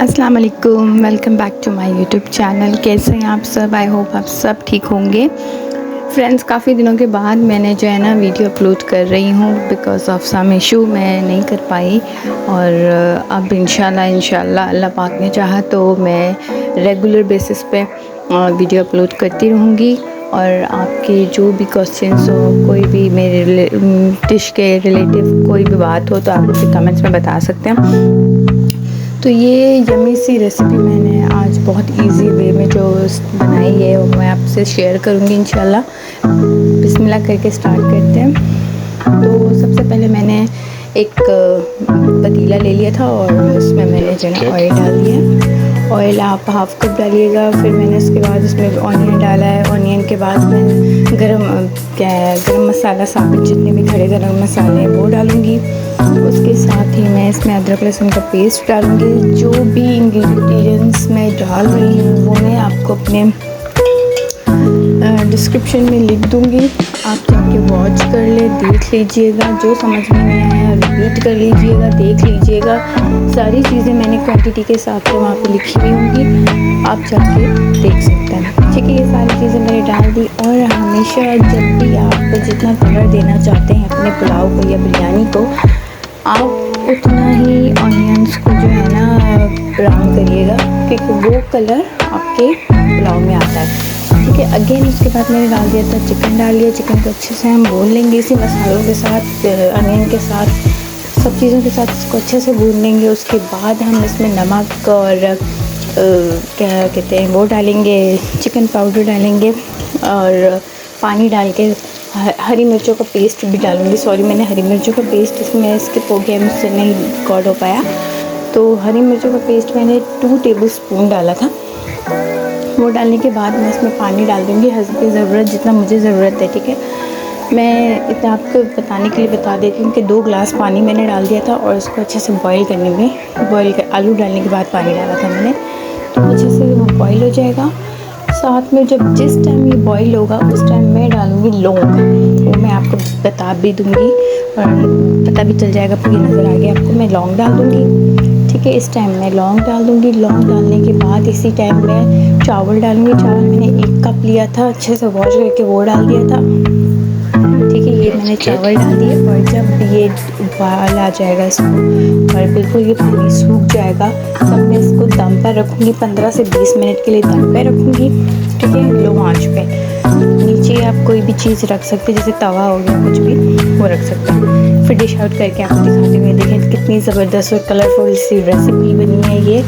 अस्सलाम वालेकुम, welcome back to my YouTube channel. कैसे हैं आप सब? आई होप आप सब ठीक होंगे। फ्रेंड्स, काफ़ी दिनों के बाद मैंने जो है ना वीडियो अपलोड कर रही हूँ बिकॉज़ ऑफ सम इशू मैं नहीं कर पाई। और अब इंशाल्लाह अल्लाह पाक ने चाहा तो मैं रेगुलर बेसिस पे वीडियो अपलोड करती रहूँगी। और आपके जो भी क्वेश्चंस हो, कोई भी मेरे डिश के रिलेटिव कोई भी बात हो तो आप मुझे कमेंट्स में बता सकते हैं। तो ये यम्मी सी रेसिपी मैंने आज बहुत इजी वे में जो बनाई है वो मैं आपसे शेयर करूँगी इंशाल्लाह। बिस्मिल्लाह करके स्टार्ट करते हैं। तो सबसे पहले मैंने एक पतीला ले लिया था और उसमें मैंने जो है ऑयल डाल दिया। ऑयल आप हाफ़ कप डालिएगा। फिर मैंने उसके बाद उसमें ऑनियन डाला है। ऑनियन के बाद मैं गरम मसाला, साबित जितने भी खड़े गरम मसाले हैं वो डालूँगी। उसके साथ ही मैं इसमें अदरक लहसुन का पेस्ट डालूँगी। जो भी इंग्रेडिएंट्स मैं डाल रही हूँ वो मैं आपको अपने डिस्क्रिप्शन में लिख दूँगी। आप जाके वॉच कर ले, देख लीजिएगा। जो समझ में नहीं आया रिपीट कर लीजिएगा, देख लीजिएगा। सारी चीज़ें मैंने क्वांटिटी के साथ से वहाँ पे लिखी हुई होंगी, आप जाके देख सकते हैं। ठीक है, ये सारी चीज़ें मैंने डाल दी। और हमेशा जब भी आप जितना कलर देना चाहते हैं अपने पुलाव को या बिरयानी को, आप उतना ही ऑनियंस को जो है ना ब्राउन करिएगा, क्योंकि वो कलर आपके पुलाव में आता है। ठीक है, अगेन उसके बाद मैंने डाल दिया था चिकन, डाल लिया। चिकन को अच्छे से हम भून लेंगे, इसी मसालों के साथ, अनियन के साथ, सब चीज़ों के साथ इसको अच्छे से भून लेंगे। उसके बाद हम इसमें नमक और क्या कहते हैं वो डालेंगे, चिकन पाउडर डालेंगे और पानी डाल के हरी मिर्चों का पेस्ट भी डालूँगी। सॉरी, मैंने हरी मिर्चों का पेस्ट इसमें स्किप हो गया, मुझसे नहीं रिकॉर्ड हो पाया। तो हरी मिर्चों का पेस्ट मैंने 2 टेबल स्पून डाला था। वो डालने के बाद मैं इसमें पानी डाल दूँगी हस्ब ज़रूरत, जितना मुझे ज़रूरत है। ठीक है, मैं इतना आपको बताने के लिए बता देती हूँ कि 2 ग्लास पानी मैंने डाल दिया था और उसको अच्छे से बॉईल करने में, आलू डालने के बाद पानी डाला था मैंने। तो अच्छे से वो बॉईल हो जाएगा। साथ में जब जिस टाइम ये बॉईल होगा उस टाइम मैं डालूँगी लौंग। वो मैं आपको बता भी दूँगी और पता भी चल जाएगा, आपको ये नज़र आ गया आपको। मैं लौंग डाल दूँगी। ठीक है, इस टाइम मैं लौंग डाल दूँगी। लौंग डालने के बाद इसी टाइम मैं चावल डालूँगी। चावल मैंने 1 कप लिया था, अच्छे से वॉश करके वो डाल दिया था। ठीक है, ये मैंने चावल डाल दिए। और जब ये उबाल आ जाएगा इसको और बिल्कुल ये पानी सूख जाएगा, तब मैं इसको दम पर रखूँगी। 15 से 20 मिनट के लिए दम पर रखूँगी। ठीक है, लो आंच पे। नीचे आप कोई भी चीज़ रख सकते हैं, जैसे तवा हो गया, कुछ भी वो रख सकते हैं। फिर डिश आउट करके आपको दिखाते हुए देखें कितनी ज़बरदस्त और कलरफुल सी रेसिपी बनी है। ये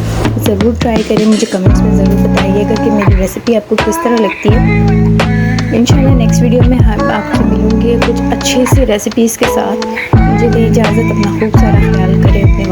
ज़रूर ट्राई करें, मुझे कमेंट्स में ज़रूर बताइएगा कि मेरी रेसिपी आपको किस तरह लगती है। इंशाल्लाह नेक्स्ट वीडियो में हम आपसे मिलूँगी कुछ अच्छी सी रेसिपीज़ के साथ। मुझे दें इजाज़त, अपना खूब सारा ख्याल करें, अपने